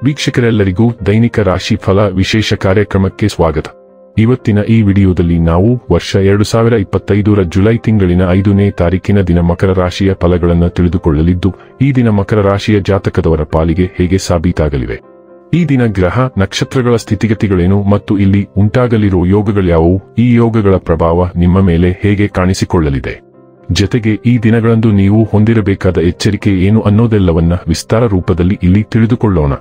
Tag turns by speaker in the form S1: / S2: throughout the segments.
S1: ವೀಕ್ಷಕರೆಲ್ಲರಿಗೂ ದೈನಿಕ ರಾಶಿ ಫಲ ವಿಶೇಷ ಕಾರ್ಯಕ್ರಮಕ್ಕೆ ಸ್ವಾಗತ. ಇವತ್ತಿನ ಈ ವಿಡಿಯೋದಲ್ಲಿ ನಾವು ವರ್ಷ 2025ರ ಜುಲೈ ತಿಂಗಳಿನ 5ನೇ ತಾರೀಕಿನ ದಿನ ಮಕರ ರಾಶಿಯ ಫಲಗಳನ್ನು ತಿಳಿದುಕೊಳ್ಳಲಿದ್ದು, ಈ ದಿನ ಮಕರ ರಾಶಿಯ ಜಾತಕದವರ ಪಾಲಿಗೆ ಹೇಗೆ ಸಾಬೀತಾಗಲಿವೆ, ಈ ದಿನ ಗ್ರಹ ನಕ್ಷತ್ರಗಳ ಸ್ಥಿತಿಗತಿಗಳೇನು ಮತ್ತು ಇಲ್ಲಿ ಉಂಟಾಗಲಿರುವ ಯೋಗಗಳ್ಯಾವುವು, ಈ ಯೋಗಗಳ ಪ್ರಭಾವ ನಿಮ್ಮ ಮೇಲೆ ಹೇಗೆ ಕಾಣಿಸಿಕೊಳ್ಳಲಿದೆ, ಜೊತೆಗೆ ಈ ದಿನಗಳಂದು ನೀವು ಹೊಂದಿರಬೇಕಾದ ಎಚ್ಚರಿಕೆ ಏನು ಅನ್ನೋದೆಲ್ಲವನ್ನ ವಿಸ್ತಾರ ರೂಪದಲ್ಲಿ ಇಲ್ಲಿ ತಿಳಿದುಕೊಳ್ಳೋಣ.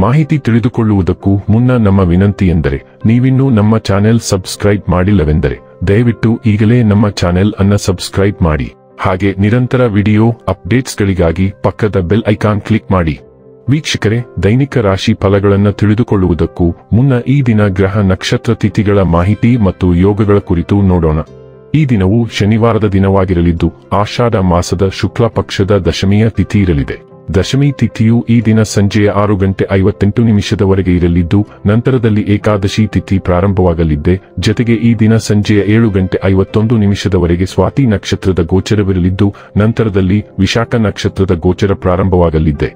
S1: ಮಾಹಿತಿ ತಿಳಿದುಕೊಳ್ಳುವುದಕ್ಕೂ ಮುನ್ನ ನಮ್ಮ ವಿನಂತಿ ಎಂದರೆ, ನೀವಿನ್ನೂ ನಮ್ಮ ಚಾನೆಲ್ ಸಬ್ಸ್ಕ್ರೈಬ್ ಮಾಡಿಲ್ಲವೆಂದರೆ ದಯವಿಟ್ಟು ಈಗಲೇ ನಮ್ಮ ಚಾನೆಲ್ ಅನ್ನ ಸಬ್ಸ್ಕ್ರೈಬ್ ಮಾಡಿ. ಹಾಗೆ ನಿರಂತರ ವಿಡಿಯೋ ಅಪ್ಡೇಟ್ಸ್ಗಳಿಗಾಗಿ ಪಕ್ಕದ ಬೆಲ್ ಐಕಾನ್ ಕ್ಲಿಕ್ ಮಾಡಿ. ವೀಕ್ಷಕರೇ, ದೈನಿಕ ರಾಶಿ ಫಲಗಳನ್ನು ತಿಳಿದುಕೊಳ್ಳುವುದಕ್ಕೂ ಮುನ್ನ ಈ ದಿನ ಗ್ರಹ ನಕ್ಷತ್ರ ತಿಥಿಗಳ ಮಾಹಿತಿ ಮತ್ತು ಯೋಗಗಳ ಕುರಿತು ನೋಡೋಣ. ಈ ದಿನವು ಶನಿವಾರದ ದಿನವಾಗಿರಲಿದ್ದು, ಆಷಾಢ ಮಾಸದ ಶುಕ್ಲ ಪಕ್ಷದ ದಶಮಿಯ ತಿಥಿ ಇರಲಿದೆ. ದಶಮಿ ತಿಥಿಯು ಈ ದಿನ ಸಂಜೆಯ 6:58 ಇರಲಿದ್ದು, ನಂತರದಲ್ಲಿ ಏಕಾದಶಿ ತಿಥಿ ಪ್ರಾರಂಭವಾಗಲಿದ್ದೆ. ಜೊತೆಗೆ ಈ ದಿನ ಸಂಜೆಯ 7:51 ಸ್ವಾತಿ ನಕ್ಷತ್ರದ ಗೋಚರವಿರಲಿದ್ದು, ನಂತರದಲ್ಲಿ ವಿಶಾಖ ನಕ್ಷತ್ರದ ಗೋಚರ ಪ್ರಾರಂಭವಾಗಲಿದ್ದೆ.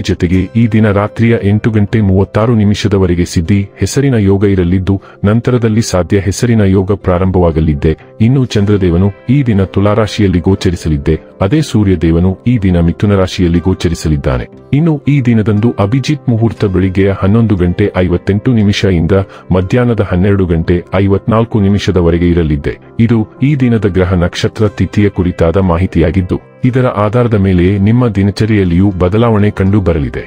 S1: ಜೊತೆಗೆ ಈ ದಿನ ರಾತ್ರಿಯ 8:36 ಸಿದ್ಧಿ ಹೆಸರಿನ ಯೋಗ ಇರಲಿದ್ದು, ನಂತರದಲ್ಲಿ ಸಾಧ್ಯ ಹೆಸರಿನ ಯೋಗ ಪ್ರಾರಂಭವಾಗಲಿದ್ದೆ. ಇನ್ನು ಚಂದ್ರದೇವನು ಈ ದಿನ ತುಲಾರಾಶಿಯಲ್ಲಿ ಗೋಚರಿಸಲಿದ್ದೆ. ಅದೇ ಸೂರ್ಯದೇವನು ಈ ದಿನ ಮಿಥುನ ರಾಶಿಯಲ್ಲಿ ಗೋಚರಿಸಲಿದ್ದಾನೆ. ಇನ್ನು ಈ ದಿನದಂದು ಅಭಿಜಿತ್ ಮುಹೂರ್ತ ಬೆಳಿಗ್ಗೆಯ 11:58 ಇಂದ ಮಧ್ಯಾಹ್ನದ 12:54 ಇರಲಿದೆ. ಇದು ಈ ದಿನದ ಗ್ರಹ ನಕ್ಷತ್ರ ತಿಥಿಯ ಕುರಿತಾದ ಮಾಹಿತಿಯಾಗಿದ್ದು, ಇದರ ಆಧಾರದ ಮೇಲೆ ನಿಮ್ಮ ದಿನಚರಿಯಲ್ಲಿಯೂ ಬದಲಾವಣೆ ಕಂಡು ಬರಲಿದೆ.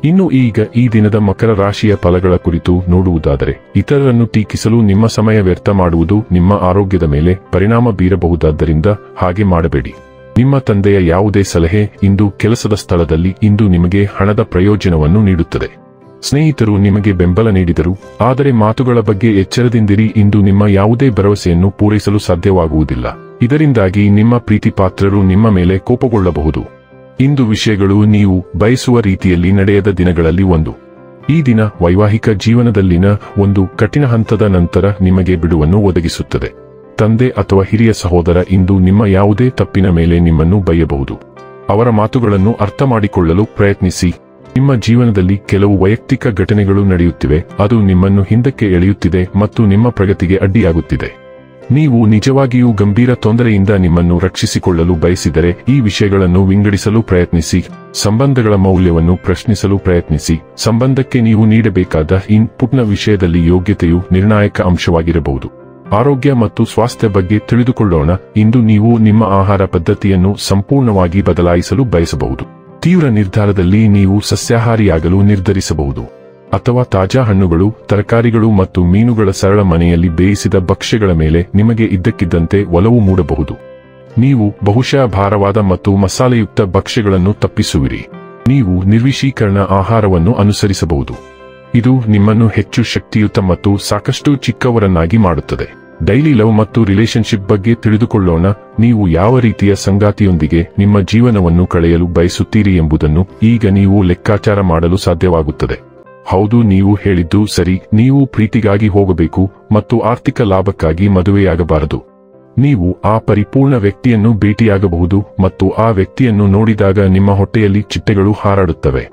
S1: ಇನ್ನು ಈಗ ಈ ದಿನದ ಮಕರ ರಾಶಿಯ ಫಲಗಳ ಕುರಿತು ನೋಡುವುದಾದರೆ, ಇತರರನ್ನು ಟೀಕಿಸಲು ನಿಮ್ಮ ಸಮಯ ವ್ಯರ್ಥ ಮಾಡುವುದು ನಿಮ್ಮ ಆರೋಗ್ಯದ ಮೇಲೆ ಪರಿಣಾಮ ಬೀರಬಹುದಾದ್ದರಿಂದ ಹಾಗೆ ಮಾಡಬೇಡಿ. ನಿಮ್ಮ ತಂದೆಯ ಯಾವುದೇ ಸಲಹೆ ಇಂದು ಕೆಲಸದ ಸ್ಥಳದಲ್ಲಿ ಇಂದು ನಿಮಗೆ ಹಣದ ಪ್ರಯೋಜನವನ್ನು ನೀಡುತ್ತದೆ. ಸ್ನೇಹಿತರು ನಿಮಗೆ ಬೆಂಬಲ ನೀಡಿದರು, ಆದರೆ ಮಾತುಗಳ ಬಗ್ಗೆ ಎಚ್ಚರದಿಂದಿರಿ. ಇಂದು ನಿಮ್ಮ ಯಾವುದೇ ಭರವಸೆಯನ್ನು ಪೂರೈಸಲು ಸಾಧ್ಯವಾಗುವುದಿಲ್ಲ. ಇದರಿಂದಾಗಿ ನಿಮ್ಮ ಪ್ರೀತಿ ಪಾತ್ರರು ನಿಮ್ಮ ಮೇಲೆ ಕೋಪಗೊಳ್ಳಬಹುದು. ಇಂದು ವಿಷಯಗಳು ನೀವು ಬಯಸುವ ರೀತಿಯಲ್ಲಿ ನಡೆಯದ ದಿನಗಳಲ್ಲಿ ಒಂದು. ಈ ದಿನ ವೈವಾಹಿಕ ಜೀವನದಲ್ಲಿನ ಒಂದು ಕಠಿಣ ಹಂತದ ನಂತರ ನಿಮಗೆ ಬಿಡುವನ್ನು ಒದಗಿಸುತ್ತದೆ. ತಂದೆ ಅಥವಾ ಹಿರಿಯ ಸಹೋದರ ಇಂದು ನಿಮ್ಮ ಯಾವುದೇ ತಪ್ಪಿನ ಮೇಲೆ ನಿಮ್ಮನ್ನು ಬೈಯಬಹುದು. ಅವರ ಮಾತುಗಳನ್ನು ಅರ್ಥ ಮಾಡಿಕೊಳ್ಳಲು ಪ್ರಯತ್ನಿಸಿ. ನಿಮ್ಮ ಜೀವನದಲ್ಲಿ ಕೆಲವು ವೈಯಕ್ತಿಕ ಘಟನೆಗಳು ನಡೆಯುತ್ತಿವೆ, ಅದು ನಿಮ್ಮನ್ನು ಹಿಂದಕ್ಕೆ ಎಳೆಯುತ್ತಿದೆ ಮತ್ತು ನಿಮ್ಮ ಪ್ರಗತಿಗೆ ಅಡ್ಡಿಯಾಗುತ್ತಿದೆ. ನೀವು ನಿಜವಾಗಿಯೂ ಗಂಭೀರ ತೊಂದರೆಯಿಂದ ನಿಮ್ಮನ್ನು ರಕ್ಷಿಸಿಕೊಳ್ಳಲು ಬಯಸಿದರೆ ಈ ವಿಷಯಗಳನ್ನು ವಿಂಗಡಿಸಲು ಪ್ರಯತ್ನಿಸಿ. ಸಂಬಂಧಗಳ ಮೌಲ್ಯವನ್ನು ಪ್ರಶ್ನಿಸಲು ಪ್ರಯತ್ನಿಸಿ. ಸಂಬಂಧಕ್ಕೆ ನೀವು ನೀಡಬೇಕಾದ ಇನ್ಪುಟ್ನ ವಿಷಯದಲ್ಲಿ ಯೋಗ್ಯತೆಯು ನಿರ್ಣಾಯಕ ಅಂಶವಾಗಿರಬಹುದು. ಆರೋಗ್ಯ ಮತ್ತು ಸ್ವಾಸ್ಥ್ಯ ಬಗ್ಗೆ ತಿಳಿದುಕೊಳ್ಳೋಣ. ಇಂದು ನೀವು ನಿಮ್ಮ ಆಹಾರ ಪದ್ಧತಿಯನ್ನು ಸಂಪೂರ್ಣವಾಗಿ ಬದಲಾಯಿಸಲು ಬಯಸಬಹುದು. ತೀವ್ರ ನಿರ್ಧಾರದಲ್ಲಿ ನೀವು ಸಸ್ಯಾಹಾರಿಯಾಗಲು ನಿರ್ಧರಿಸಬಹುದು, ಅಥವಾ ತಾಜಾ ಹಣ್ಣುಗಳು, ತರಕಾರಿಗಳು ಮತ್ತು ಮೀನುಗಳ ಸರಳ ಮನೆಯಲ್ಲಿ ಬೇಯಿಸಿದ ಭಕ್ಷ್ಯಗಳ ಮೇಲೆ ನಿಮಗೆ ಇದ್ದಕ್ಕಿದ್ದಂತೆ ಒಲವು ಮೂಡಬಹುದು. ನೀವು ಬಹುಶಃ ಭಾರವಾದ ಮತ್ತು ಮಸಾಲೆಯುಕ್ತ ಭಕ್ಷ್ಯಗಳನ್ನು ತಪ್ಪಿಸುವಿರಿ. ನೀವು ನಿರ್ವಿಷೀಕರಣ ಆಹಾರವನ್ನು ಅನುಸರಿಸಬಹುದು. ಇದು ನಿಮ್ಮನ್ನು ಹೆಚ್ಚು ಶಕ್ತಿಯುತ ಮತ್ತು ಸಾಕಷ್ಟು ಚಿಕ್ಕವರನ್ನಾಗಿ ಮಾಡುತ್ತದೆ. ಡೈಲಿ ಲವ್ ಮತ್ತು ರಿಲೇಶನ್ಶಿಪ್ ಬಗ್ಗೆ ತಿಳಿದುಕೊಳ್ಳೋಣ. ನೀವು ಯಾವ ರೀತಿಯ ಸಂಗಾತಿಯೊಂದಿಗೆ ನಿಮ್ಮ ಜೀವನವನ್ನು ಕಳೆಯಲು ಬಯಸುತ್ತೀರಿ ಎಂಬುದನ್ನು ಈಗ ನೀವು ಲೆಕ್ಕಾಚಾರ ಮಾಡಲು ಸಾಧ್ಯವಾಗುತ್ತದೆ. ಹೌದು, ನೀವು ಹೇಳಿದ್ದು ಸರಿ. ನೀವು ಪ್ರೀತಿಗಾಗಿ ಹೋಗಬೇಕು ಮತ್ತು ಆರ್ಥಿಕ ಲಾಭಕ್ಕಾಗಿ ಮದುವೆಯಾಗಬಾರದು. ನೀವು ಆ ಪರಿಪೂರ್ಣ ವ್ಯಕ್ತಿಯನ್ನು ಭೇಟಿಯಾಗಬಹುದು ಮತ್ತು ಆ ವ್ಯಕ್ತಿಯನ್ನು ನೋಡಿದಾಗ ನಿಮ್ಮ ಹೊಟ್ಟೆಯಲ್ಲಿ ಚಿಟ್ಟೆಗಳು ಹಾರಾಡುತ್ತವೆ.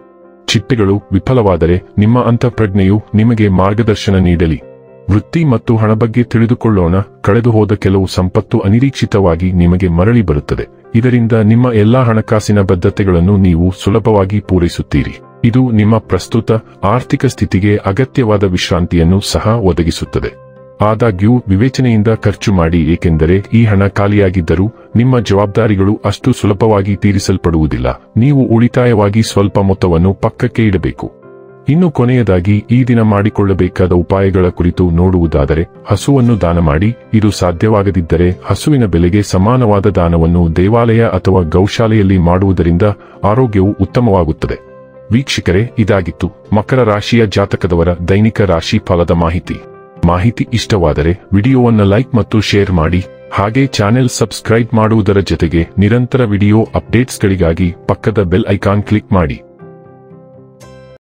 S1: ಚಿಟ್ಟೆಗಳು ವಿಫಲವಾದರೆ ನಿಮ್ಮ ಅಂತಃಪ್ರಜ್ಞೆಯು ನಿಮಗೆ ಮಾರ್ಗದರ್ಶನ ನೀಡಲಿ. ವೃತ್ತಿ ಮತ್ತು ಹಣ ಬಗ್ಗೆ ತಿಳಿದುಕೊಳ್ಳೋಣ. ಕಳೆದುಹೋದ ಕೆಲವು ಸಂಪತ್ತು ಅನಿರೀಕ್ಷಿತವಾಗಿ ನಿಮಗೆ ಮರಳಿ ಬರುತ್ತದೆ. ಇದರಿಂದ ನಿಮ್ಮ ಎಲ್ಲಾ ಹಣಕಾಸಿನ ಬದ್ಧತೆಗಳನ್ನು ನೀವು ಸುಲಭವಾಗಿ ಪೂರೈಸುತ್ತೀರಿ. ಇದು ನಿಮ್ಮ ಪ್ರಸ್ತುತ ಆರ್ಥಿಕ ಸ್ಥಿತಿಗೆ ಅಗತ್ಯವಾದ ವಿಶ್ರಾಂತಿಯನ್ನು ಸಹ ಒದಗಿಸುತ್ತದೆ. ಆದಾಗ್ಯೂ ವಿವೇಚನೆಯಿಂದ ಖರ್ಚು ಮಾಡಿ, ಏಕೆಂದರೆ ಈ ಹಣ ಖಾಲಿಯಾಗಿದ್ದರೂ ನಿಮ್ಮ ಜವಾಬ್ದಾರಿಗಳು ಅಷ್ಟು ಸುಲಭವಾಗಿ ತೀರಿಸಲ್ಪಡುವುದಿಲ್ಲ. ನೀವು ಉಳಿತಾಯವಾಗಿ ಸ್ವಲ್ಪ ಮೊತ್ತವನ್ನು ಪಕ್ಕಕ್ಕೆ ಇಡಬೇಕು. ಇನ್ನು ಕೊನೆಯದಾಗಿ ಈ ದಿನ ಮಾಡಿಕೊಳ್ಳಬೇಕಾದ ಉಪಾಯಗಳ ಕುರಿತು ನೋಡುವುದಾದರೆ, ಹಸುವನ್ನು ದಾನ ಮಾಡಿ. ಇದು ಸಾಧ್ಯವಾಗದಿದ್ದರೆ ಹಸುವಿನ ಬೆಲೆಗೆ ಸಮಾನವಾದ ದಾನವನ್ನು ದೇವಾಲಯ ಅಥವಾ ಗೌಶಾಲೆಯಲ್ಲಿ ಮಾಡುವುದರಿಂದ ಆರೋಗ್ಯವು ಉತ್ತಮವಾಗುತ್ತದೆ. ವೀಕ್ಷಕರೇ, ಇದಾಗಿತ್ತು ಮಕರ ರಾಶಿಯ ಜಾತಕದವರ ದೈನಿಕ ರಾಶಿ ಫಲದ ಮಾಹಿತಿ ಇಷ್ಟವಾದರೆ ವಿಡಿಯೋವನ್ನು ಲೈಕ್ ಮತ್ತು ಶೇರ್ ಮಾಡಿ. ಹಾಗೆ ಚಾನೆಲ್ ಸಬ್ಸ್ಕ್ರೈಬ್ ಮಾಡುವುದರ ಜೊತೆಗೆ ನಿರಂತರ ವಿಡಿಯೋ ಅಪ್ಡೇಟ್ಸ್ಗಳಿಗಾಗಿ ಪಕ್ಕದ ಬೆಲ್ ಐಕಾನ್ ಕ್ಲಿಕ್ ಮಾಡಿ.